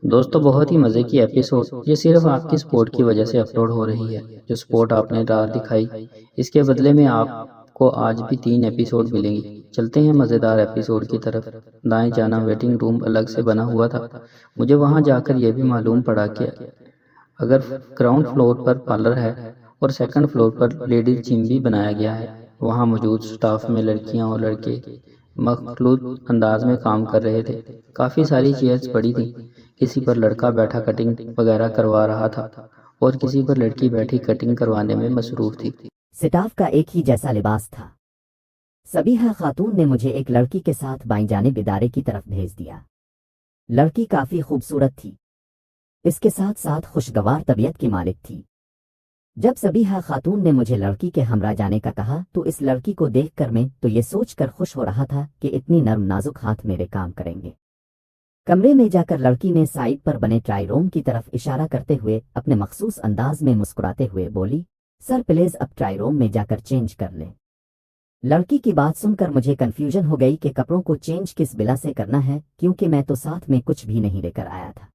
دوستو بہت ہی مزے کی ایپیسوڈ یہ صرف آپ کی سپورٹ کی وجہ سے اپلوڈ ہو رہی ہے۔ جو سپورٹ آپ نے رات دکھائی اس کے بدلے میں آپ کو آج بھی 3 ایپیسوڈ ملیں گی۔ چلتے ہیں مزیدار ایپیسوڈ کی طرف۔ دائیں جانا ویٹنگ روم الگ سے بنا ہوا تھا۔ مجھے وہاں جا کر یہ بھی معلوم پڑا کہ اگر گراؤنڈ فلور پر پارلر ہے اور سیکنڈ فلور پر لیڈیز جم بھی بنایا گیا ہے، وہاں موجود سٹاف میں لڑکیاں اور لڑکے مخلوط انداز میں کام کر رہے تھے۔ کافی ساری چیئرز پڑی تھیں، کسی پر لڑکا بیٹھا کٹنگ وغیرہ کروا رہا تھا اور کسی پر لڑکی بیٹھی کٹنگ کروانے میں مصروف تھی۔ سٹاف کا ایک ہی جیسا لباس تھا۔ سبیحہ خاتون نے مجھے ایک لڑکی کے ساتھ بائیں جانب ادارے کی طرف بھیج دیا۔ لڑکی کافی خوبصورت تھی، اس کے ساتھ ساتھ خوشگوار طبیعت کی مالک تھی۔ جب سبیحہ خاتون نے مجھے لڑکی کے ہمراہ جانے کا کہا تو اس لڑکی کو دیکھ کر میں تو یہ سوچ کر خوش ہو رہا تھا کہ اتنی نرم نازک ہاتھ میرے کام کریں گے۔ کمرے میں جا کر لڑکی نے سائڈ پر بنے ٹرائی روم کی طرف اشارہ کرتے ہوئے اپنے مخصوص انداز میں مسکراتے ہوئے بولی، سر پلیز اب ٹرائی روم میں جا کر چینج کر لیں۔ لڑکی کی بات سن کر مجھے کنفیوژن ہو گئی کہ کپڑوں کو چینج کس بلا سے کرنا ہے، کیونکہ میں تو ساتھ میں کچھ بھی نہیں لے کر آیا تھا۔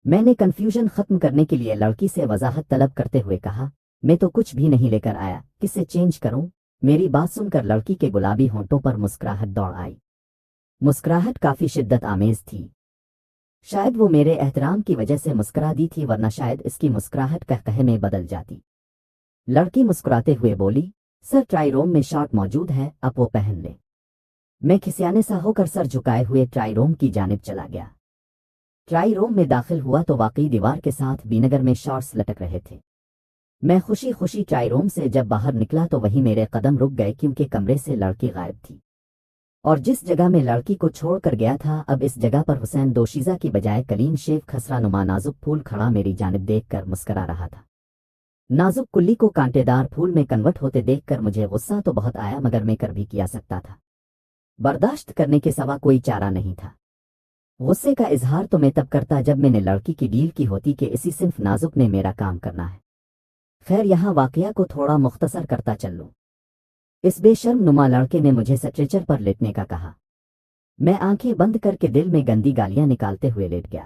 میں نے کنفیوژن ختم کرنے کے لیے لڑکی سے وضاحت طلب کرتے ہوئے کہا، میں تو کچھ بھی نہیں لے کر آیا، کس سے چینج کروں؟ میری بات سن کر لڑکی کے گلابی ہونٹوں پر مسکراہٹ دوڑ آئی۔ مسکراہٹ کافی شدت آمیز تھی۔ شاید وہ میرے احترام کی وجہ سے مسکرا دی تھی، ورنہ شاید اس کی مسکراہٹ قہقہے میں بدل جاتی۔ لڑکی مسکراتے ہوئے بولی، سر ٹرائی روم میں شارٹ موجود ہے، اب وہ پہن لیں۔ میں کھسیانے سا ہو کر سر جھکائے ہوئے ٹرائی روم کی جانب چلا گیا۔ ٹرائی روم میں داخل ہوا تو واقعی دیوار کے ساتھ بینگر میں شارٹس لٹک رہے تھے۔ میں خوشی خوشی ٹرائی روم سے جب باہر نکلا تو وہیں میرے قدم رک گئے، کیونکہ کمرے سے لڑکی غائب تھی، اور جس جگہ میں لڑکی کو چھوڑ کر گیا تھا اب اس جگہ پر حسین دوشیزہ کی بجائے کلین شیف خسرہ نما نازک پھول کھڑا میری جانب دیکھ کر مسکرا رہا تھا۔ نازک کلی کو کانٹے دار پھول میں کنورٹ ہوتے دیکھ کر مجھے غصہ تو بہت آیا، مگر میں کر بھی کیا سکتا تھا، برداشت کرنے کے سوا کوئی چارہ نہیں تھا۔ غصے کا اظہار تو میں تب کرتا جب میں نے لڑکی کی ڈیل کی ہوتی کہ اسی صنف نازک نے میرا کام کرنا ہے۔ خیر یہاں واقعہ کو تھوڑا مختصر کرتا چلوں۔ اس بے شرم نما لڑکے نے مجھے سٹریچر پر لیٹنے کا کہا۔ میں آنکھیں بند کر کے دل میں گندی گالیاں نکالتے ہوئے لیٹ گیا۔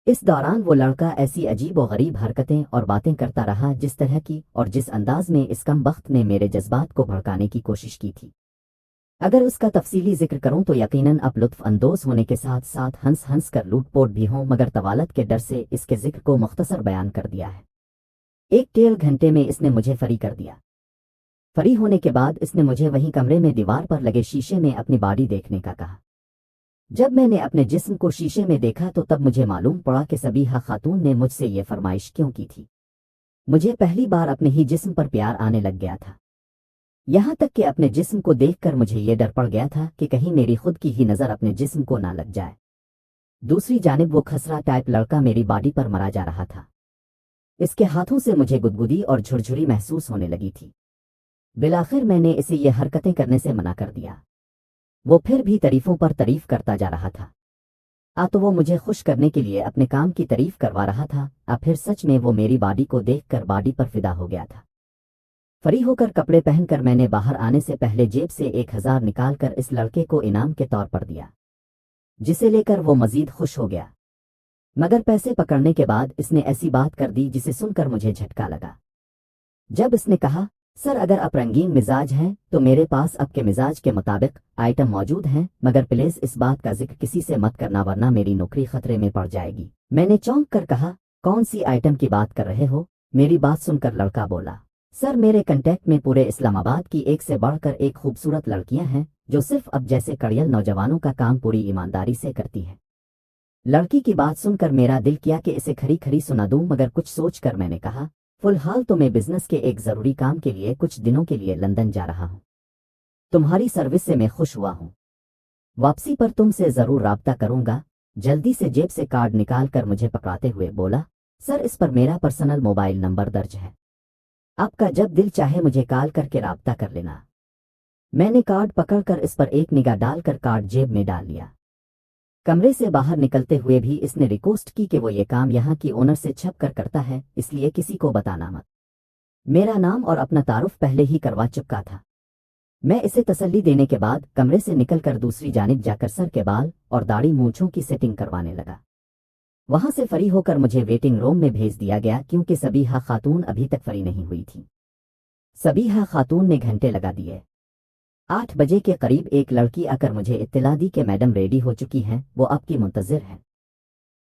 اس دوران وہ لڑکا ایسی عجیب و غریب حرکتیں اور باتیں کرتا رہا جس طرح کی اور جس انداز میں اس کم بخت نے میرے جذبات کو بھڑکانے کی کوشش کی تھی، اگر اس کا تفصیلی ذکر کروں تو یقیناً اب لطف اندوز ہونے کے ساتھ ساتھ ہنس ہنس کر لوٹ پوٹ بھی ہوں، مگر طوالت کے ڈر سے اس کے ذکر کو مختصر بیان کر دیا ہے۔ 1.5 گھنٹے میں اس نے مجھے فری کر دیا۔ فری ہونے کے بعد اس نے مجھے وہیں کمرے میں دیوار پر لگے شیشے میں اپنی باڈی دیکھنے کا کہا۔ جب میں نے اپنے جسم کو شیشے میں دیکھا تو تب مجھے معلوم پڑا کہ سبیحہ خاتون نے مجھ سے یہ فرمائش کیوں کی تھی۔ مجھے پہلی بار اپنے ہی جسم پر پیار آنے لگ گیا تھا، یہاں تک کہ اپنے جسم کو دیکھ کر مجھے یہ ڈر پڑ گیا تھا کہ کہیں میری خود کی ہی نظر اپنے جسم کو نہ لگ جائے۔ دوسری جانب وہ خسرہ ٹائپ لڑکا میری باڈی پر مرا جا رہا تھا۔ اس کے ہاتھوں سے مجھے گدگدی اور جھرجھری محسوس ہونے لگی تھی۔ بالآخر میں نے اسے یہ حرکتیں کرنے سے منع کر دیا۔ وہ پھر بھی تعریفوں پر تعریف کرتا جا رہا تھا، تو وہ مجھے خوش کرنے کے لیے اپنے کام کی تعریف کروا رہا تھا، پھر سچ میں وہ میری باڈی کو دیکھ کر باڈی پر فدا ہو گیا تھا۔ فری ہو کر کپڑے پہن کر میں نے باہر آنے سے پہلے جیب سے 1000 نکال کر اس لڑکے کو انعام کے طور پر دیا، جسے لے کر وہ مزید خوش ہو گیا، مگر پیسے پکڑنے کے بعد اس نے ایسی بات کر دی جسے سن کر مجھے جھٹکا لگا۔ جب اس نے کہا، سر اگر آپ رنگین مزاج ہیں تو میرے پاس آپ کے مزاج کے مطابق آئٹم موجود ہیں، مگر پلیز اس بات کا ذکر کسی سے مت کرنا ورنہ میری نوکری خطرے میں پڑ جائے گی۔ میں نے چونک کر کہا، کون سی آئٹم کی بات کر رہے ہو؟ میری بات سن کر لڑکا بولا، سر میرے کنٹیکٹ میں پورے اسلام آباد کی ایک سے بڑھ کر ایک خوبصورت لڑکیاں ہیں جو صرف اب جیسے کڑیل نوجوانوں کا کام پوری ایمانداری سے کرتی ہیں۔ لڑکی کی بات سن کر میرا دل کیا کہ اسے کھری کھری سنا دوں، مگر کچھ سوچ کر میں نے کہا، فی الحال تو میں بزنس کے ایک ضروری کام کے لیے کچھ دنوں کے لیے لندن جا رہا ہوں۔ تمہاری سروس سے میں خوش ہوا ہوں، واپسی پر تم سے ضرور رابطہ کروں گا۔ جلدی سے جیب سے کارڈ نکال کر مجھے پکڑاتے ہوئے بولا، سر اس پر میرا پرسنل موبائل نمبر درج ہے، آپ کا جب دل چاہے مجھے کال کر کے رابطہ کر لینا۔ میں نے کارڈ پکڑ کر اس پر ایک نگاہ ڈال کر کارڈ جیب میں ڈال لیا۔ کمرے سے باہر نکلتے ہوئے بھی اس نے ریکویسٹ کی کہ وہ یہ کام یہاں کی اونر سے چھپ کر کرتا ہے، اس لیے کسی کو بتانا مت۔ میرا نام اور اپنا تعارف پہلے ہی کروا چکا تھا۔ میں اسے تسلی دینے کے بعد کمرے سے نکل کر دوسری جانب جا کر سر کے بال اور داڑھی مونچھوں کی سیٹنگ کروانے لگا۔ वहां से फरी होकर मुझे वेटिंग रूम में भेज दिया गया क्योंकि सबीहा खातून अभी तक फरी नहीं हुई थी। सबीहा खातून ने घंटे लगा दिए। 8 बजे के करीब एक लड़की आकर मुझे इत्तला दी कि मैडम रेडी हो चुकी हैं, वो आपकी मुंतजिर है।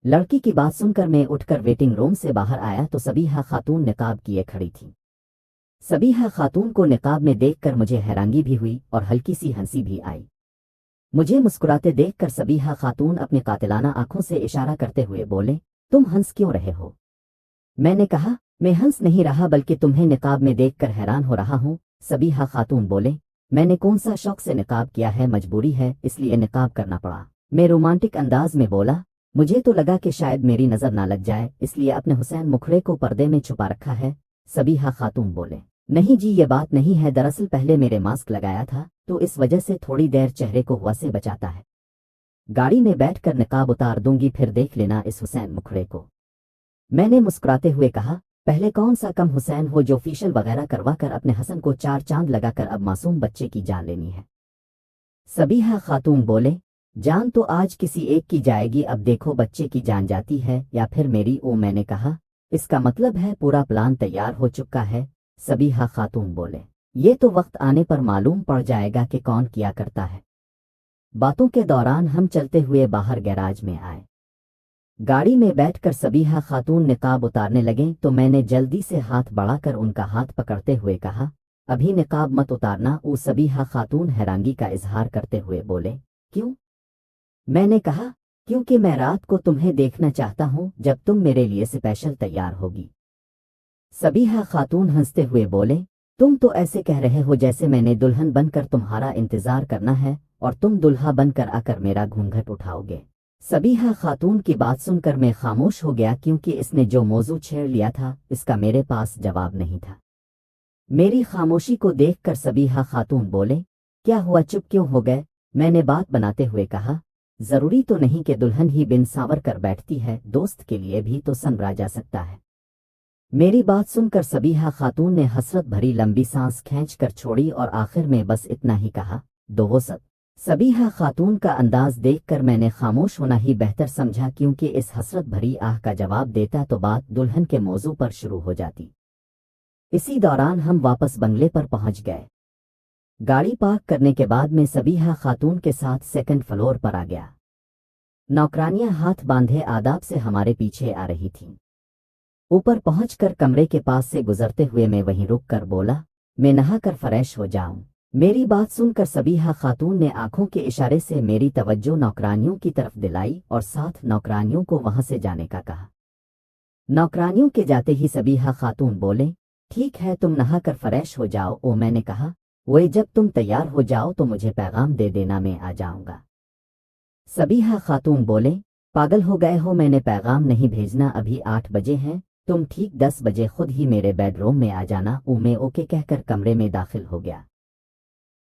लड़की की बात सुनकर मैं उठकर वेटिंग रूम से बाहर आया तो सबीहा खातून निकाब किए खड़ी थी। सबीहा खातून को निकाब में देखकर मुझे हैरानगी भी हुई और हल्की सी हंसी भी आई। मुझे मुस्कुराते देखकर सबीहा खातून अपनी कातिलाना आंखों से इशारा करते हुए बोले, तुम हंस क्यों रहे हो? मैंने कहा, मैं हंस नहीं रहा बल्कि तुम्हें निकाब में देखकर हैरान हो रहा हूँ। सबीहा खातून बोले, मैंने कौन सा शौक से निकाब किया है, मजबूरी है इसलिए निकाब करना पड़ा। मैं रोमांटिक अंदाज में बोला, मुझे तो लगा कि शायद मेरी नजर ना लग जाए इसलिए अपने हुसैन मुखड़े को पर्दे में छुपा रखा है। सबीहा खातून बोले, नहीं जी ये बात नहीं है, दरअसल पहले मेरे मास्क लगाया था तो इस वजह से थोड़ी देर चेहरे को हवा से बचाता है। गाड़ी में बैठकर निकाब उतार दूंगी फिर देख लेना इस हुसैन मुखड़े को। मैंने मुस्कुराते हुए कहा, पहले कौन सा कम हुसैन हो जो फेशियल वगैरह करवा कर अपने हसन को 4 चांद लगाकर अब मासूम बच्चे की जान लेनी है। सबीहा खातून बोले, जान तो आज किसी एक की जाएगी, अब देखो बच्चे की जान जाती है या फिर मेरी। ओ मैंने कहा, इसका मतलब है पूरा प्लान तैयार हो चुका है। सबीहा खातून बोले, ये तो वक्त आने पर मालूम पड़ जाएगा कि कौन किया करता है। बातों के दौरान हम चलते हुए बाहर गैराज में आए। गाड़ी में बैठकर सबीहा खातून निकाब उतारने लगे तो मैंने जल्दी से हाथ बढ़ाकर उनका हाथ पकड़ते हुए कहा, अभी निकाब मत उतारना। वो सबीहा खातून हैरानगी का इजहार करते हुए बोले, क्यों? मैंने कहा, क्योंकि मैं रात को तुम्हें देखना चाहता हूँ जब तुम मेरे लिए स्पेशल तैयार होगी। सबीहा खातून हंसते हुए बोले, तुम तो ऐसे कह रहे हो जैसे मैंने दुल्हन बनकर तुम्हारा इंतजार करना है और तुम दुल्हा बनकर आकर मेरा घूंघट उठाओगे। सबीहा खातून की बात सुनकर मैं खामोश हो गया क्योंकि इसने जो मौजू छेड़ लिया था इसका मेरे पास जवाब नहीं था। मेरी खामोशी को देखकर सबीहा खातून बोले, क्या हुआ, चुप क्यों हो गए? मैंने बात बनाते हुए कहा, जरूरी तो नहीं कि दुल्हन ही बिन सांवर कर बैठती है, दोस्त के लिए भी तो संवरा जा सकता है। मेरी बात सुनकर सबीहा खातून ने हसरत भरी लंबी सांस खींचकर छोड़ी और आखिर में बस इतना ही कहा, दो वो सब। सबीहा खातून का अंदाज देखकर मैंने खामोश होना ही बेहतर समझा क्योंकि इस हसरत भरी आह का जवाब देता तो बात दुल्हन के मौजू पर शुरू हो जाती। इसी दौरान हम वापस बंगले पर पहुंच गए। गाड़ी पार्क करने के बाद मैं सबीहा खातून के साथ 2nd फ्लोर पर आ गया। नौकरानियां हाथ बांधे आदाब से हमारे पीछे आ रही थीं। ऊपर पहुंचकर कमरे के पास से गुजरते हुए मैं वहीं रुक कर बोला, मैं नहाकर फ्रेश हो जाऊं। मेरी बात सुनकर सबीहा खातून ने आंखों के इशारे से मेरी तवज्जो नौकरानियों की तरफ दिलाई और साथ नौकरानियों को वहां से जाने का कहा। नौकरानियों के जाते ही सबीहा खातून बोले, ठीक है तुम नहाकर फ्रेश हो जाओ। ओ मैंने कहा, वही जब तुम तैयार हो जाओ तो मुझे पैगाम दे देना, मैं आ जाऊंगा। सबीहा खातून बोले, पागल हो गए हो, मैंने पैगाम नहीं भेजना, अभी 8 बजे हैं, तुम ठीक 10 बजे खुद ही मेरे बेडरूम में आ जाना। मैं ओके कहकर कमरे में दाखिल हो गया।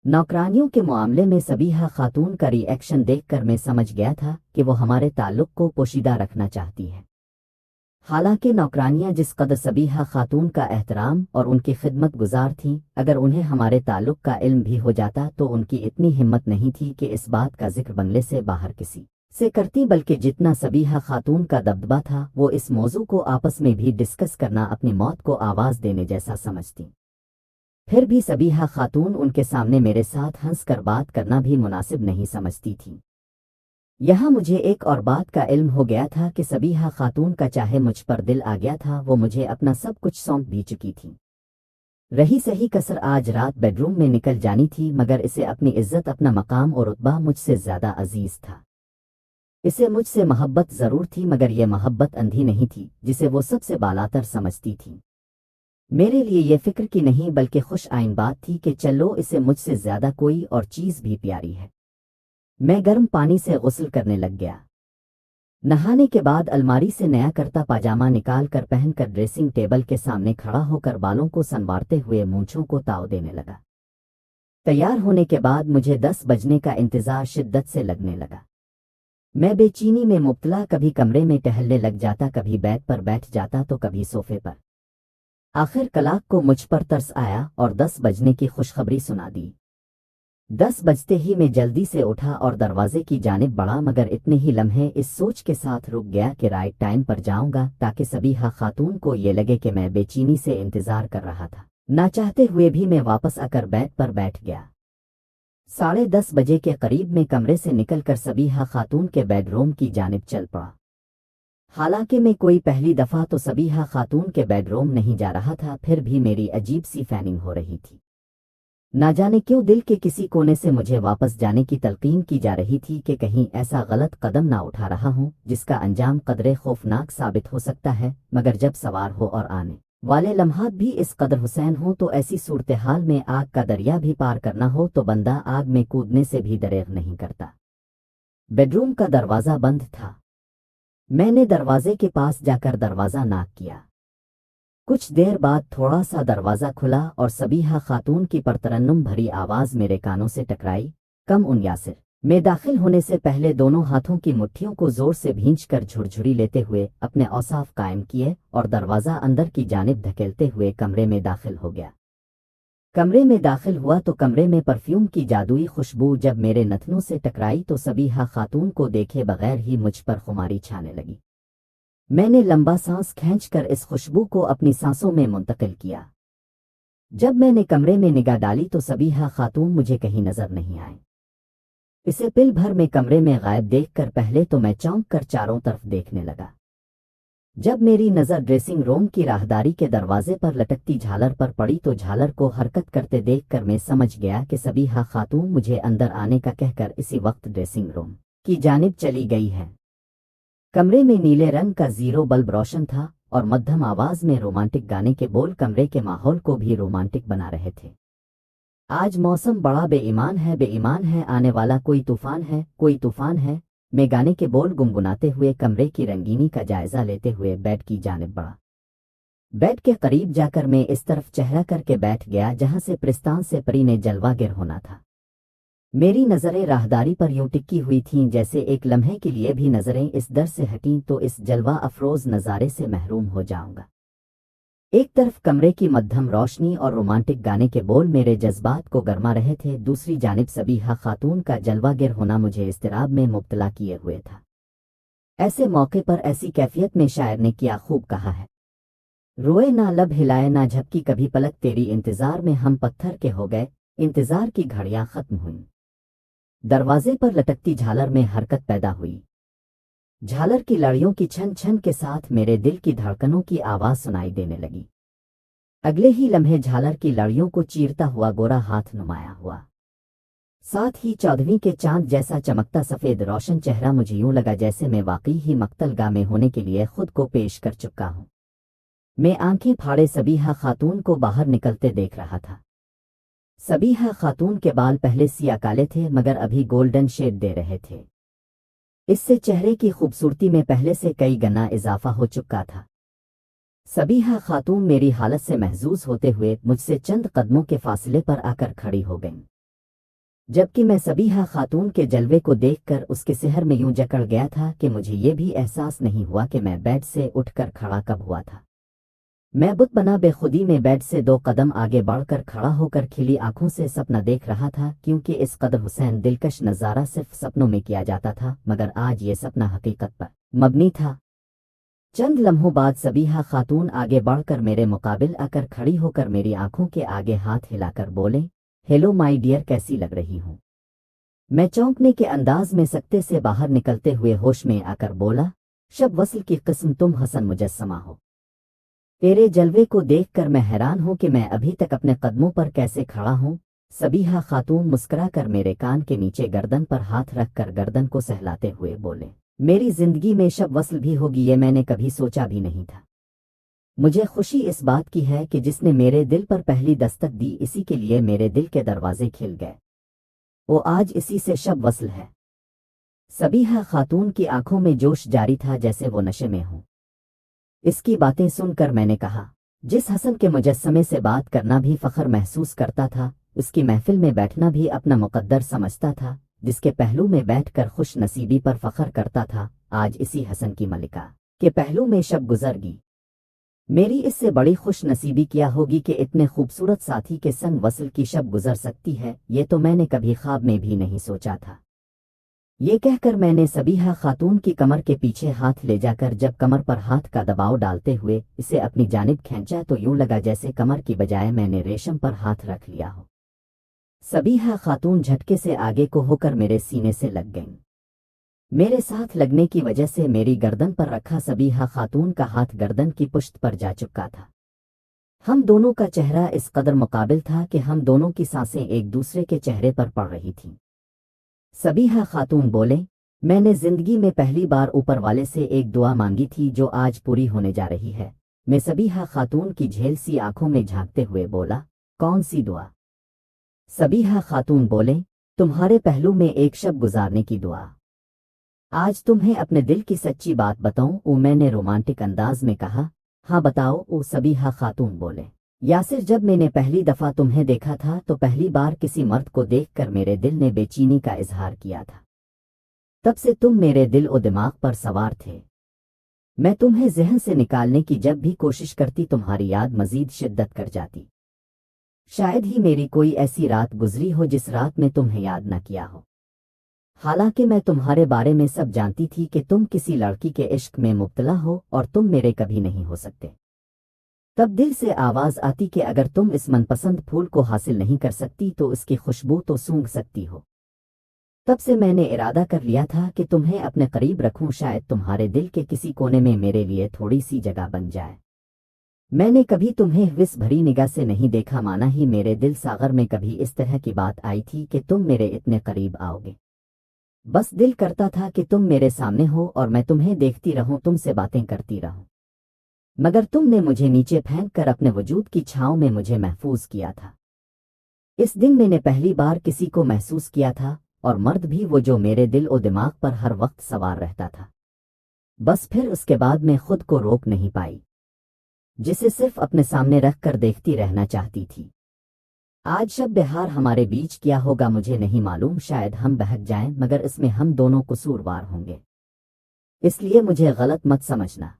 नौकरानियों के मामले में सबीहा खातून का रिएक्शन देखकर मैं समझ गया था कि वो हमारे ताल्लुक को पोशीदा रखना चाहती है। हालांकि नौकरानियां जिस कदर सबीहा खातून का एहतराम और उनकी खिदमत गुजार थीं, अगर उन्हें हमारे ताल्लुक का इल्म भी हो जाता तो उनकी इतनी हिम्मत नहीं थी कि इस बात का जिक्र बंगले से बाहर किसी से करती, बल्कि जितना सबीहा खातून का दबदबा था वो इस मौजू को आपस में भी डिस्कस करना अपनी मौत को आवाज़ देने जैसा समझती। फिर भी सबीहा खातून उनके सामने मेरे साथ हंसकर बात करना भी मुनासिब नहीं समझती थी। यहाँ मुझे एक और बात का इल्म हो गया था कि सबीहा खातून का चाहे मुझ पर दिल आ गया था, वो मुझे अपना सब कुछ सौंप भी चुकी थी। रही सही कसर आज रात बेडरूम में निकल जानी थी, मगर इसे अपनी इज्जत, अपना मकाम और रुतबा मुझसे ज्यादा अजीज था। इसे मुझसे मोहब्बत जरूर थी, मगर यह मोहब्बत अंधी नहीं थी जिसे वो सबसे बालातर समझती थी। मेरे लिए ये फिक्र की नहीं बल्कि खुश आइन बात थी कि चलो इसे मुझसे ज्यादा कोई और चीज भी प्यारी है। मैं गर्म पानी से गुस्ल करने लग गया। नहाने के बाद अलमारी से नया करता पाजामा निकाल कर पहनकर ड्रेसिंग टेबल के सामने खड़ा होकर बालों को संवारते हुए मूंछों को ताव देने लगा। तैयार होने के बाद मुझे 10 बजने का इंतजार शिद्दत से लगने लगा। मैं बेचैनी में मुब्तला कभी कमरे में टहलने लग जाता, कभी बेड पर बैठ जाता तो कभी सोफे पर। आखिर कलाक को मुझ पर तरस आया और 10 बजने की खुशखबरी सुना दी। 10 बजते ही मैं जल्दी से उठा और दरवाजे की जानिब बढ़ा, मगर इतने ही लम्हे इस सोच के साथ रुक गया कि राइट टाइम पर जाऊंगा ताकि सबीहा खातून को ये लगे कि मैं बेचैनी से इंतजार कर रहा था। ना चाहते हुए भी मैं वापस आकर बेड पर बैठ गया। 10:30 बजे के करीब मैं कमरे से निकलकर सबीहा खातून के बेडरूम की जानिब चल पड़ा। हालांकि मैं कोई पहली दफ़ा तो सबीहा खातून के बेडरूम नहीं जा रहा था, फिर भी मेरी अजीब सी फैनिंग हो रही थी। ना जाने क्यों दिल के किसी कोने से मुझे वापस जाने की तलकीन की जा रही थी कि कहीं ऐसा गलत कदम ना उठा रहा हूं जिसका अंजाम कदरे खौफनाक साबित हो सकता है। मगर जब सवार हो और आने वाले लम्हात भी इस कदर हुसैन हो तो ऐसी सूरत हाल में आग का दरिया भी पार करना हो तो बंदा आग में कूदने से भी दरेग नहीं करता। बेडरूम का दरवाज़ा बंद था। मैंने दरवाजे के पास जाकर दरवाज़ा नॉक किया। कुछ देर बाद थोड़ा सा दरवाज़ा खुला और सबीहा खातून की परतरन्नुम भरी आवाज़ मेरे कानों से टकराई, कम उन यासिर। मैं दाखिल होने से पहले दोनों हाथों की मुट्ठियों को जोर से भींचकर झुरझुरी लेते हुए अपने औसाफ कायम किए और दरवाज़ा अंदर की जानिब धकेलते हुए कमरे में दाखिल हो गया। कमरे में दाखिल हुआ तो कमरे में परफ्यूम की जादुई खुशबू जब मेरे नथनों से टकराई तो सबीहा खातून को देखे बगैर ही मुझ पर खुमारी छाने लगी। मैंने लंबा सांस खींचकर इस खुशबू को अपनी सांसों में मुंतकिल किया। जब मैंने कमरे में निगाह डाली तो सबीहा खातून मुझे कहीं नजर नहीं आए। इसे पिल भर में कमरे में गायब देखकर पहले तो मैं चौंक कर चारों तरफ देखने लगा। जब मेरी नज़र ड्रेसिंग रूम की राहदारी के दरवाजे पर लटकती झालर पर पड़ी तो झालर को हरकत करते देखकर मैं समझ गया कि सबीहा खातून मुझे अंदर आने का कहकर इसी वक्त ड्रेसिंग रूम की जानिब चली गई है। कमरे में नीले रंग का जीरो बल्ब रोशन था और मध्यम आवाज में रोमांटिक गाने के बोल कमरे के माहौल को भी रोमांटिक बना रहे थे। आज मौसम बड़ा बेईमान है, आने वाला कोई तूफान है। मैं गाने के बोल गुनगुनाते हुए कमरे की रंगीनी का जायजा लेते हुए बेड की जानिब बढ़ा। बेड के करीब जाकर मैं इस तरफ चेहरा करके बैठ गया जहां से प्रिस्तान से परी ने जलवागिर होना था। मेरी नज़रें राहदारी पर यूं टिकी हुई थीं जैसे एक लम्हे के लिए भी नज़रें इस दर से हटीं तो इस जलवा अफरोज नज़ारे से महरूम हो जाऊंगा। एक तरफ कमरे की मध्यम रोशनी और रोमांटिक गाने के बोल मेरे जज्बात को गरमा रहे थे, दूसरी जानिब सबीहा खातून का जलवागिर होना मुझे इस्तिराब में मुब्तला किए हुए था। ऐसे मौके पर ऐसी कैफियत में शायर ने क्या खूब कहा है, रोए ना लब हिलाए ना झपकी कभी पलक तेरी इंतजार में हम पत्थर के हो गए, इंतजार की घड़ियां खत्म हुई। दरवाजे पर लटकती झालर में हरकत पैदा हुई। झालर की लड़ियों की छन छन के साथ मेरे दिल की धड़कनों की आवाज सुनाई देने लगी। अगले ही लम्हे झालर की लड़ियों को चीरता हुआ गोरा हाथ नुमाया हुआ, साथ ही 14वीं के चांद जैसा चमकता सफेद रोशन चेहरा। मुझे यूं लगा जैसे मैं वाकई ही मक्तलगाह में होने के लिए खुद को पेश कर चुका हूं। मैं आंखें फाड़े सबीहा खातून को बाहर निकलते देख रहा था। सबीहा खातून के बाल पहले सिया काले थे मगर अभी गोल्डन शेड दे रहे थे। इससे चेहरे की खूबसूरती में पहले से कई गुना इजाफा हो चुका था। सबीहा खातून मेरी हालत से महजूज होते हुए मुझसे चंद कदमों के फासले पर आकर खड़ी हो गईं, जबकि मैं सबीहा खातून के जलवे को देखकर उसके सेहर में यूं जकड़ गया था कि मुझे ये भी एहसास नहीं हुआ कि मैं बेड से उठकर खड़ा कब हुआ था। मैं बुत बना बेखुदी में बेड से 2 कदम आगे बढ़कर खड़ा होकर खिली आंखों से सपना देख रहा था, क्योंकि इस कदर हुसैन दिलकश नज़ारा सिर्फ सपनों में किया जाता था, मगर आज ये सपना हकीकत पर मबनी था। चंद लम्हों बाद सबीहा खातून आगे बढ़कर मेरे मुकाबिल आकर खड़ी होकर मेरी आंखों के आगे हाथ हिलाकर बोले, हेलो माई डियर, कैसी लग रही हूँ। मैं चौंकने के अंदाज में सकते से बाहर निकलते हुए होश में आकर बोला, शब वस्ल की किस्म, तुम हसन मुजस्समा हो। तेरे जलवे को देखकर मैं हैरान हूं कि मैं अभी तक अपने कदमों पर कैसे खड़ा हूं। सबीहा खातून मुस्कुराकर मेरे कान के नीचे गर्दन पर हाथ रखकर गर्दन को सहलाते हुए बोले, मेरी जिंदगी में शब वस्ल भी होगी ये मैंने कभी सोचा भी नहीं था। मुझे खुशी इस बात की है कि जिसने मेरे दिल पर पहली दस्तक दी इसी के लिए मेरे दिल के दरवाजे खिल गए। वो आज इसी से शब वस्ल है। सबीहा खातून की आंखों में जोश जारी था जैसे वो नशे में हो। इसकी बातें सुनकर मैंने कहा, जिस हसन के मुजस्समे से बात करना भी फख्र महसूस करता था, उसकी महफिल में बैठना भी अपना मुकद्दर समझता था, जिसके पहलू में बैठकर खुश नसीबी पर फख्र करता था, आज इसी हसन की मलिका के पहलू में शब गुजर गई। मेरी इससे बड़ी खुश नसीबी क्या होगी कि इतने खूबसूरत साथी के संग वसल की शब गुजर सकती है, ये तो मैंने कभी ख्वाब में भी नहीं सोचा था। ये कहकर मैंने सबीहा खातून की कमर के पीछे हाथ ले जाकर जब कमर पर हाथ का दबाव डालते हुए इसे अपनी जानिब खींचा तो यूं लगा जैसे कमर की बजाय मैंने रेशम पर हाथ रख लिया हो। सबीहा खातून झटके से आगे को होकर मेरे सीने से लग गईं। मेरे साथ लगने की वजह से मेरी गर्दन पर रखा सबीहा खातून का हाथ गर्दन की पुश्त पर जा चुका था। हम दोनों का चेहरा इस कदर मुकाबिल था कि हम दोनों की सांसें एक दूसरे के चेहरे पर पड़ रही थीं। सबीहा खातून बोले, मैंने जिंदगी में पहली बार ऊपर वाले से एक दुआ मांगी थी जो आज पूरी होने जा रही है। मैं सबीहा खातून की झेल सी आंखों में झांकते हुए बोला, कौन सी दुआ? सबीहा खातून बोले, तुम्हारे पहलू में एक शब गुजारने की दुआ। आज तुम्हें अपने दिल की सच्ची बात बताऊं? ओ मैंने रोमांटिक अंदाज में कहा। हाँ बताओ। ओ सबीहा खातून बोले, यासिर जब मैंने पहली दफा तुम्हें देखा था तो पहली बार किसी मर्द को देखकर मेरे दिल ने बेचैनी का इजहार किया था। तब से तुम मेरे दिल और दिमाग पर सवार थे। मैं तुम्हें जहन से निकालने की जब भी कोशिश करती तुम्हारी याद मजीद शिद्दत कर जाती। शायद ही मेरी कोई ऐसी रात गुजरी हो जिस रात में तुम्हें याद न किया हो। हालांकि मैं तुम्हारे बारे में सब जानती थी कि तुम किसी लड़की के इश्क में मुब्तला हो और तुम मेरे कभी नहीं हो सकते। तब दिल से आवाज आती कि अगर तुम इस मनपसंद फूल को हासिल नहीं कर सकती तो इसकी खुशबू तो सूंघ सकती हो। तब से मैंने इरादा कर लिया था कि तुम्हें अपने करीब रखूं, शायद तुम्हारे दिल के किसी कोने में मेरे लिए थोड़ी सी जगह बन जाए। मैंने कभी तुम्हें विस भरी निगाह से नहीं देखा, माना ही मेरे दिल सागर में कभी इस तरह की बात आई थी कि तुम मेरे इतने करीब आओगे। बस दिल करता था कि तुम मेरे सामने हो और मैं तुम्हें देखती रहूं, तुमसे बातें करती रहूं। मगर तुमने मुझे नीचे फेंक कर अपने वजूद की छांव में मुझे महफूज किया था। इस दिन मैंने पहली बार किसी को महसूस किया था, और मर्द भी वो जो मेरे दिल और दिमाग पर हर वक्त सवार रहता था। बस फिर उसके बाद मैं खुद को रोक नहीं पाई, जिसे सिर्फ अपने सामने रख कर देखती रहना चाहती थी। आज शब बहार हमारे बीच क्या होगा मुझे नहीं मालूम, शायद हम बहक जाएं, मगर इसमें हम दोनों कसूरवार होंगे। इसलिए मुझे गलत मत समझना।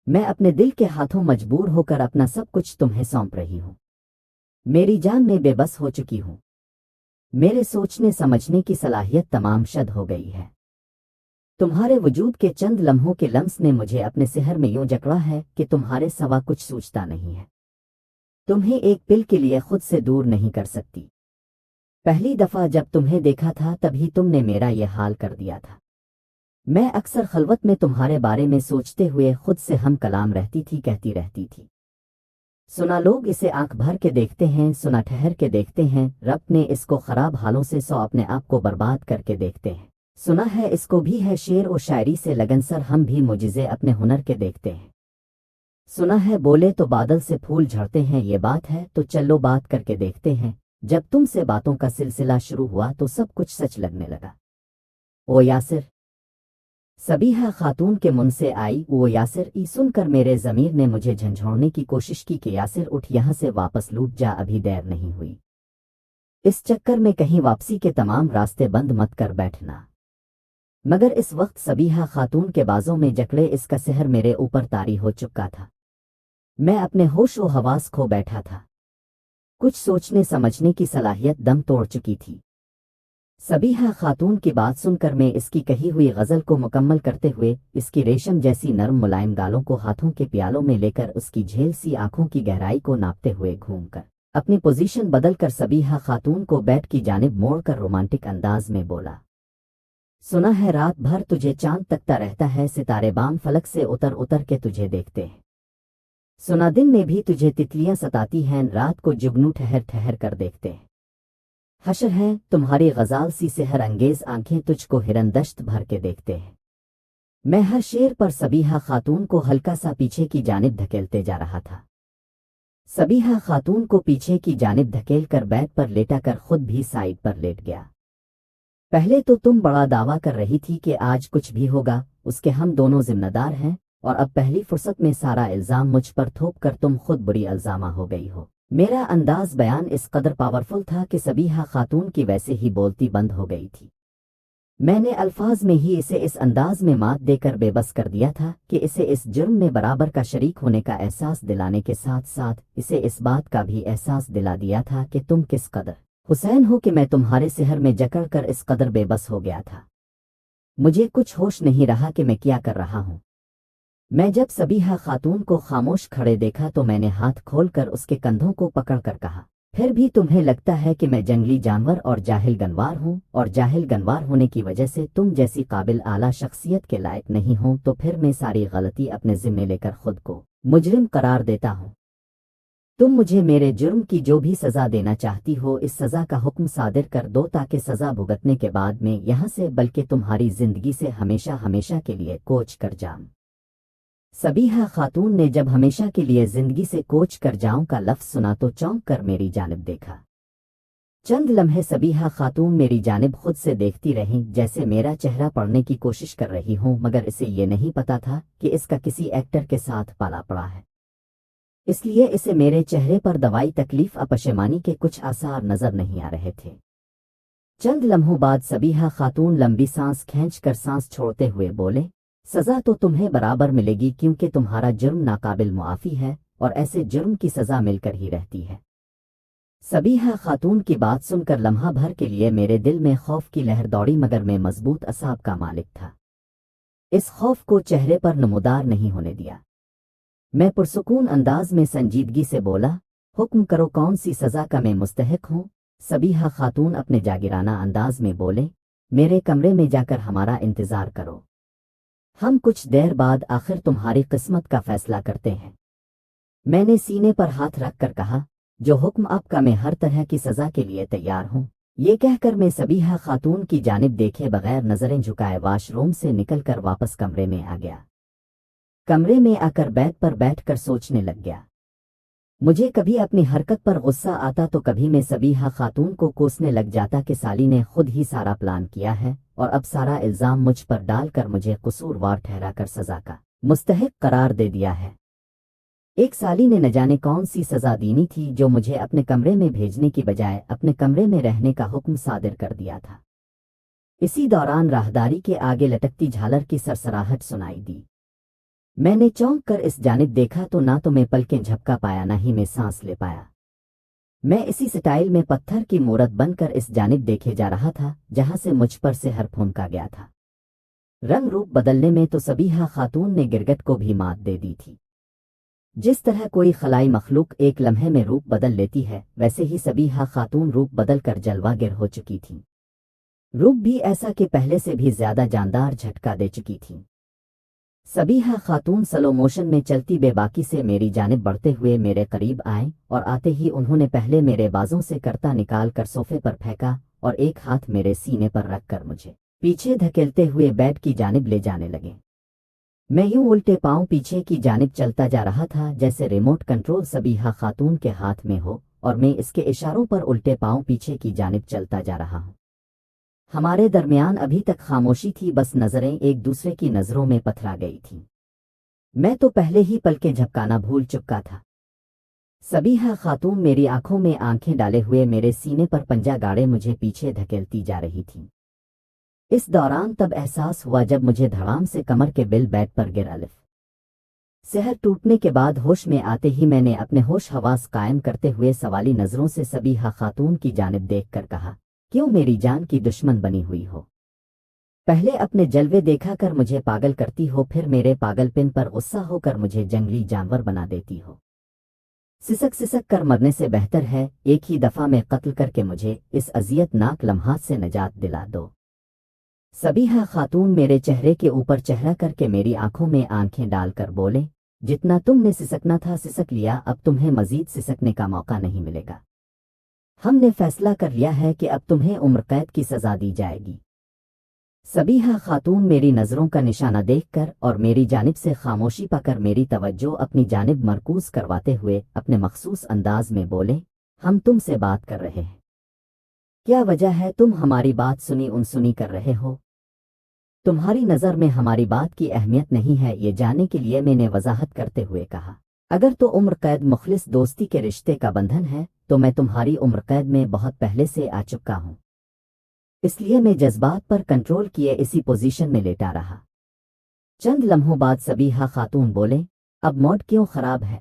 मैं अपने दिल के हाथों मजबूर होकर अपना सब कुछ तुम्हें सौंप रही हूं। मेरी जान में बेबस हो चुकी हूं। मेरे सोचने समझने की सलाहियत तमाम शद हो गई है। तुम्हारे वजूद के चंद लम्हों के लम्स ने मुझे अपने सिहर में यूं जकड़ा है कि तुम्हारे सिवा कुछ सूझता नहीं है। तुम्हें एक पिल के लिए खुद से दूर नहीं कर सकती। पहली दफा जब तुम्हें देखा था तभी तुमने मेरा यह हाल कर दिया था। मैं अक्सर खलवत में तुम्हारे बारे में सोचते हुए खुद से हम कलाम रहती थी, कहती रहती थी, सुना लोग इसे आंख भर के देखते हैं, सुना ठहर के देखते हैं, रब ने इसको खराब हालों से सौ अपने आप को बर्बाद करके देखते हैं। सुना है इसको भी है शेर और शायरी से लगनसर, हम भी मुजिज़े अपने हुनर के देखते हैं। सुना है बोले तो बादल से फूल झड़ते हैं, ये बात है तो चलो बात करके देखते हैं। जब तुमसे बातों का सिलसिला शुरू हुआ तो सब कुछ सच लगने लगा। ओ यासिर। सबीहा खातून के मुंह से आई वो यासिर ई सुनकर मेरे ज़मीर ने मुझे झंझोड़ने की कोशिश की कि यासिर उठ यहाँ से वापस लूट जा, अभी देर नहीं हुई। इस चक्कर में कहीं वापसी के तमाम रास्ते बंद मत कर बैठना। मगर इस वक्त सबीहा खातून के बाजों में जकड़े इसका सहर मेरे ऊपर तारी हो चुका था। मैं अपने होश व हवास खो बैठा था। कुछ सोचने समझने की सलाहियत दम तोड़ चुकी थी। सबीहा खातून की बात सुनकर मैं इसकी कही हुई गज़ल को मुकम्मल करते हुए इसकी रेशम जैसी नरम मुलायम गालों को हाथों के प्यालों में लेकर उसकी झेल सी आंखों की गहराई को नापते हुए घूमकर अपनी पोजीशन बदलकर सबीहा खातून को बेड की जानिब मोड़कर रोमांटिक अंदाज में बोला, सुना है रात भर तुझे चांद तकता रहता है, सितारे बाम फलक से उतर उतर के तुझे देखते हैं। सुना दिन में भी तुझे तितलियां सताती हैं, रात को जुगनू ठहर ठहर कर देखते हैं। हशर है तुम्हारी गजाल सी सेहर अंगेज आंखें तुझको हिरन दश्त भर के देखते हैं। मैं हर शेर पर सबीहा खातून को हल्का सा पीछे की जानिब धकेलते जा रहा था। सबीहा खातून को पीछे की जानिब धकेल कर बेड पर लेटा कर खुद भी साइड पर लेट गया। पहले तो तुम बड़ा दावा कर रही थी कि आज कुछ भी होगा उसके हम दोनों जिम्मेदार हैं, और अब पहली फुर्सत में सारा इल्जाम मुझ पर थोप कर तुम खुद बुरी इल्जामा हो गई हो। मेरा अंदाज बयान इस कदर पावरफुल था कि सबीहा खातून की वैसे ही बोलती बंद हो गई थी। میں نے الفاظ میں ہی اسے اس انداز میں مات دے کر بے بس کر دیا تھا کہ اسے اس جرم میں برابر کا شریک ہونے کا احساس دلانے کے ساتھ ساتھ اسے اس بات کا بھی احساس دلا دیا تھا کہ تم کس قدر حسین ہو کہ میں تمہارے سحر میں جکڑ کر اس قدر بے بس ہو گیا تھا۔ مجھے کچھ ہوش نہیں رہا کہ میں کیا کر رہا ہوں۔ میں جب سبیحہ خاتون کو خاموش کھڑے دیکھا تو میں نے ہاتھ کھول کر اس کے کندھوں کو پکڑ کر کہا، پھر بھی تمہیں لگتا ہے کہ میں جنگلی جانور اور جاہل گنوار ہوں، اور جاہل گنوار ہونے کی وجہ سے تم جیسی قابل اعلیٰ شخصیت کے لائق نہیں ہوں، تو پھر میں ساری غلطی اپنے ذمے لے کر خود کو مجرم قرار دیتا ہوں۔ تم مجھے میرے جرم کی جو بھی سزا دینا چاہتی ہو اس سزا کا حکم صادر کر دو، تاکہ سزا بھگتنے کے بعد میں یہاں سے بلکہ تمہاری زندگی سے ہمیشہ ہمیشہ کے لیے کوچ کر جاؤں۔ سبیحہ خاتون نے جب ہمیشہ کے لیے زندگی سے کوچ کر جاؤں کا لفظ سنا تو چونک کر میری جانب دیکھا۔ چند لمحے سبیحہ خاتون میری جانب خود سے دیکھتی رہیں، جیسے میرا چہرہ پڑھنے کی کوشش کر رہی ہوں، مگر اسے یہ نہیں پتا تھا کہ اس کا کسی ایکٹر کے ساتھ پالا پڑا ہے، اس لیے اسے میرے چہرے پر دوائی تکلیف پشیمانی کے کچھ آثار نظر نہیں آ رہے تھے۔ چند لمحوں بعد سبیحہ خاتون لمبی سانس کھینچ کر سانس چھوڑتے ہوئے بولے، سزا تو تمہیں برابر ملے گی کیونکہ تمہارا جرم ناقابل معافی ہے، اور ایسے جرم کی سزا مل کر ہی رہتی ہے۔ سبیحہ خاتون کی بات سن کر لمحہ بھر کے لیے میرے دل میں خوف کی لہر دوڑی، مگر میں مضبوط اعصاب کا مالک تھا، اس خوف کو چہرے پر نمودار نہیں ہونے دیا۔ میں پرسکون انداز میں سنجیدگی سے بولا، حکم کرو کون سی سزا کا میں مستحق ہوں؟ سبیحہ خاتون اپنے جاگیرانہ انداز میں بولے، میرے کمرے میں جا کر ہمارا انتظار کرو، ہم کچھ دیر بعد آخر تمہاری قسمت کا فیصلہ کرتے ہیں۔ میں نے سینے پر ہاتھ رکھ کر کہا، جو حکم آپ کا میں ہر طرح کی سزا کے لیے تیار ہوں۔ یہ کہہ کر میں سبیحہ خاتون کی جانب دیکھے بغیر نظریں جھکائے واش روم سے نکل کر واپس کمرے میں آ گیا۔ کمرے میں آ کر بیڈ پر بیٹھ کر سوچنے لگ گیا۔ مجھے کبھی اپنی حرکت پر غصہ آتا تو کبھی میں سبیحہ خاتون کو کوسنے لگ جاتا کہ سالی نے خود ہی سارا پلان کیا ہے اور اب سارا الزام مجھ پر ڈال کر مجھے قصوروار ٹھہرا کر سزا کا مستحق قرار دے دیا ہے۔ ایک سالی نے نہ جانے کون سی سزا دینی تھی جو مجھے اپنے کمرے میں بھیجنے کی بجائے اپنے کمرے میں رہنے کا حکم صادر کر دیا تھا۔ اسی دوران راہداری کے آگے لٹکتی جھالر کی سرسراہٹ سنائی دی۔ میں نے چونک کر اس جانب دیکھا تو نہ تو میں پلکیں جھپکا پایا نہ ہی میں سانس لے پایا۔ میں اسی سٹائل میں پتھر کی مورت بن کر اس جانب دیکھے جا رہا تھا جہاں سے مجھ پر سحر پھونکا گیا تھا۔ رنگ روپ بدلنے میں تو سبیحہ خاتون نے گرگٹ کو بھی مات دے دی تھی۔ جس طرح کوئی خلائی مخلوق ایک لمحے میں روپ بدل لیتی ہے، ویسے ہی سبیحہ خاتون روپ بدل کر جلوہ گر ہو چکی تھی۔ روپ بھی ایسا کہ پہلے سے بھی زیادہ جاندار جھٹکا دے چکی تھی۔ سبیحہ خاتون سلو موشن میں چلتی بے باکی سے میری جانب بڑھتے ہوئے میرے قریب آئیں، اور آتے ہی انہوں نے پہلے میرے بازوں سے کرتا نکال کر صوفے پر پھینکا اور ایک ہاتھ میرے سینے پر رکھ کر مجھے پیچھے دھکیلتے ہوئے بیڈ کی جانب لے جانے لگے۔ میں یوں الٹے پاؤں پیچھے کی جانب چلتا جا رہا تھا جیسے ریموٹ کنٹرول سبیحہ خاتون کے ہاتھ میں ہو، اور میں اس کے اشاروں پر الٹے پاؤں پیچھے کی جانب چلتا جا رہا ہوں۔ ہمارے درمیان ابھی تک خاموشی تھی، بس نظریں ایک دوسرے کی نظروں میں پتھرا گئی تھیں۔ میں تو پہلے ہی پلکیں جھپکانا بھول چکا تھا۔ سبیحہ خاتون میری آنکھوں میں آنکھیں ڈالے ہوئے میرے سینے پر پنجہ گاڑے مجھے پیچھے دھکیلتی جا رہی تھی۔ اس دوران تب احساس ہوا جب مجھے دھڑام سے کمر کے بل بیڈ پر گر الف۔ سحر ٹوٹنے کے بعد ہوش میں آتے ہی میں نے اپنے ہوش حواس قائم کرتے ہوئے سوالی نظروں سے سبیحہ خاتون کی جانب دیکھ کر کہا، کیوں میری جان کی دشمن بنی ہوئی ہو؟ پہلے اپنے جلوے دیکھا کر مجھے پاگل کرتی ہو، پھر میرے پاگل پن پر غصہ ہو کر مجھے جنگلی جانور بنا دیتی ہو۔ سسک سسک کر مرنے سے بہتر ہے ایک ہی دفعہ میں قتل کر کے مجھے اس اذیت ناک لمحات سے نجات دلا دو۔ سبیحہ خاتون میرے چہرے کے اوپر چہرہ کر کے میری آنکھوں میں آنکھیں ڈال کر بولے، جتنا تم نے سسکنا تھا سسک لیا، اب تمہیں مزید سسکنے کا موقع نہیں ملے گا۔ ہم نے فیصلہ کر لیا ہے کہ اب تمہیں عمر قید کی سزا دی جائے گی۔ سبیحہ خاتون میری نظروں کا نشانہ دیکھ کر اور میری جانب سے خاموشی پا کر میری توجہ اپنی جانب مرکوز کرواتے ہوئے اپنے مخصوص انداز میں بولے، ہم تم سے بات کر رہے ہیں، کیا وجہ ہے تم ہماری بات سنی انسنی کر رہے ہو؟ تمہاری نظر میں ہماری بات کی اہمیت نہیں ہے، یہ جاننے کے لیے میں نے وضاحت کرتے ہوئے کہا، اگر تو عمر قید مخلص دوستی کے رشتے کا بندھن ہے تو میں تمہاری عمر قید میں بہت پہلے سے آ چکا ہوں۔ اس لیے میں جذبات پر کنٹرول کیے اسی پوزیشن میں لیٹا رہا۔ چند لمحوں بعد صبیحہ خاتون بولے، اب موڈ کیوں خراب ہے؟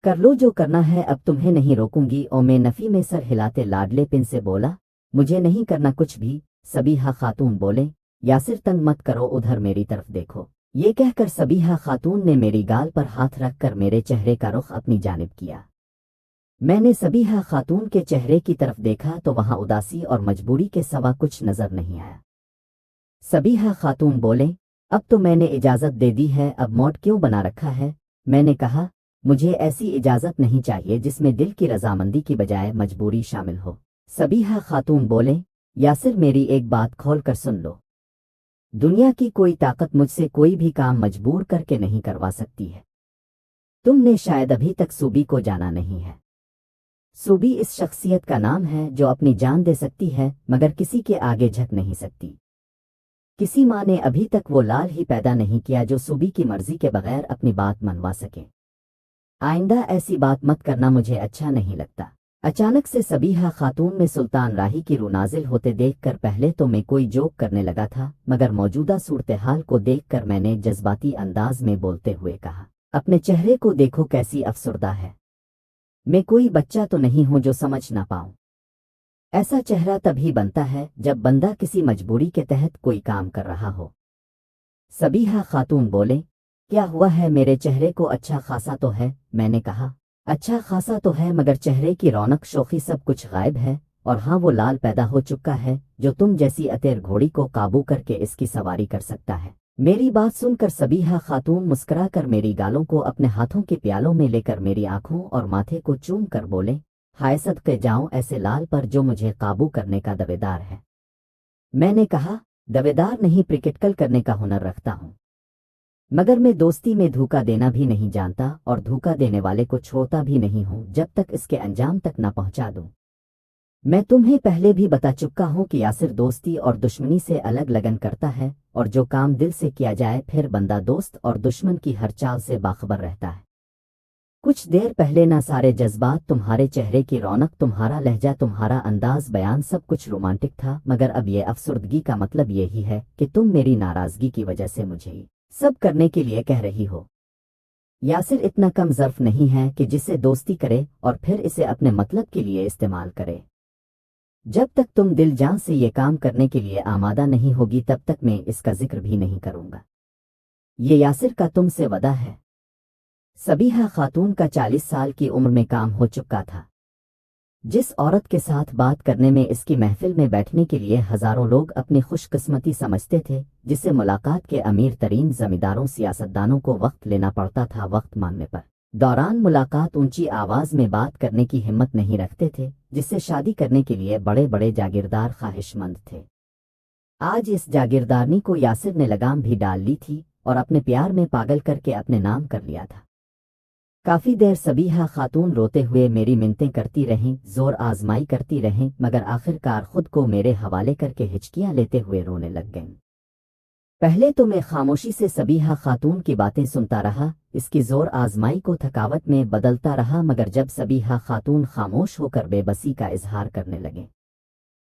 کر لو جو کرنا ہے، اب تمہیں نہیں روکوں گی۔ اور میں نفی میں سر ہلاتے لاڈلے پن سے بولا، مجھے نہیں کرنا کچھ بھی۔ صبیحہ خاتون بولے، یاسر تنگ مت کرو، ادھر میری طرف دیکھو۔ یہ کہہ کر صبیحہ خاتون نے میری گال پر ہاتھ رکھ کر میرے چہرے کا رخ اپنی جانب کیا۔ میں نے صبیحہ خاتون کے چہرے کی طرف دیکھا تو وہاں اداسی اور مجبوری کے سوا کچھ نظر نہیں آیا۔ صبیحہ خاتون بولے، اب تو میں نے اجازت دے دی ہے، اب موڈ کیوں بنا رکھا ہے؟ میں نے کہا، مجھے ایسی اجازت نہیں چاہیے جس میں دل کی رضامندی کی بجائے مجبوری شامل ہو۔ صبیحہ خاتون بولے، یاسر میری ایک بات کھول کر سن لو، دنیا کی کوئی طاقت مجھ سے کوئی بھی کام مجبور کر کے نہیں کروا سکتی ہے۔ تم نے شاید ابھی تک سوبی کو جانا نہیں ہے۔ سوبی اس شخصیت کا نام ہے جو اپنی جان دے سکتی ہے مگر کسی کے آگے جھک نہیں سکتی۔ کسی ماں نے ابھی تک وہ لال ہی پیدا نہیں کیا جو سوبی کی مرضی کے بغیر اپنی بات منوا سکے۔ آئندہ ایسی بات مت کرنا، مجھے اچھا نہیں لگتا۔ اچانک سے صبیحہ خاتون میں سلطان راہی کی روح نازل ہوتے دیکھ کر پہلے تو میں کوئی جوک کرنے لگا تھا، مگر موجودہ صورتحال کو دیکھ کر میں نے جذباتی انداز میں بولتے ہوئے کہا، اپنے چہرے کو دیکھو کیسی افسردہ ہے۔ میں کوئی بچہ تو نہیں ہوں جو سمجھ نہ پاؤں۔ ایسا چہرہ تبھی بنتا ہے جب بندہ کسی مجبوری کے تحت کوئی کام کر رہا ہو۔ صبیحہ خاتون بولے، کیا ہوا ہے؟ میرے چہرے کو اچھا خاصا تو ہے۔ میں نے کہا، اچھا خاصا تو ہے مگر چہرے کی رونق شوخی سب کچھ غائب ہے، اور ہاں وہ لال پیدا ہو چکا ہے جو تم جیسی اتیر گھوڑی کو قابو کر کے اس کی سواری کر سکتا ہے۔ میری بات سن کر صبیحہ خاتون مسکرا کر میری گالوں کو اپنے ہاتھوں کے پیالوں میں لے کر میری آنکھوں اور ماتھے کو چوم کر بولے، ہائے صدقے جاؤں ایسے لال پر جو مجھے قابو کرنے کا دعویدار ہے۔ میں نے کہا، دعویدار نہیں، پریکٹیکل کرنے کا ہنر رکھتا ہوں، مگر میں دوستی میں دھوکہ دینا بھی نہیں جانتا اور دھوکہ دینے والے کو چھوڑتا بھی نہیں ہوں جب تک اس کے انجام تک نہ پہنچا دوں۔ میں تمہیں پہلے بھی بتا چکا ہوں کہ یاسر دوستی اور دشمنی سے الگ لگن کرتا ہے، اور جو کام دل سے کیا جائے پھر بندہ دوست اور دشمن کی ہر چال سے باخبر رہتا ہے۔ کچھ دیر پہلے نہ سارے جذبات، تمہارے چہرے کی رونق، تمہارا لہجہ، تمہارا انداز بیان سب کچھ رومانٹک تھا، مگر اب یہ افسردگی کا مطلب یہی ہے کہ تم میری ناراضگی کی وجہ سے مجھے سب کرنے کے لیے کہہ رہی ہو۔ یاسر اتنا کم ظرف نہیں ہے کہ جسے دوستی کرے اور پھر اسے اپنے مطلب کے لیے استعمال کرے۔ جب تک تم دل جان سے یہ کام کرنے کے لیے آمادہ نہیں ہوگی تب تک میں اس کا ذکر بھی نہیں کروں گا۔ یہ یاسر کا تم سے وعدہ ہے۔ صبیحہ خاتون کا 40 سال کی عمر میں کام ہو چکا تھا۔ جس عورت کے ساتھ بات کرنے میں اس کی محفل میں بیٹھنے کے لیے ہزاروں لوگ اپنی خوش قسمتی سمجھتے تھے، جسے ملاقات کے امیر ترین زمینداروں سیاستدانوں کو وقت لینا پڑتا تھا، وقت مانگنے پر دوران ملاقات اونچی آواز میں بات کرنے کی ہمت نہیں رکھتے تھے، جس سے شادی کرنے کے لیے بڑے بڑے جاگیردار خواہش مند تھے۔ آج اس جاگیردارنی کو یاسر نے لگام بھی ڈال لی تھی اور اپنے پیار میں پاگل کر کے اپنے نام کر لیا تھا۔ کافی دیر صبیحہ خاتون روتے ہوئے میری منتیں کرتی رہیں، زور آزمائی کرتی رہیں، مگر آخر کار خود کو میرے حوالے کر کے ہچکیاں لیتے ہوئے رونے لگ گئیں۔ پہلے تو میں خاموشی سے صبیحہ خاتون کی باتیں سنتا رہا، اس کی زور آزمائی کو تھکاوٹ میں بدلتا رہا، مگر جب صبیحہ خاتون خاموش ہو کر بے بسی کا اظہار کرنے لگے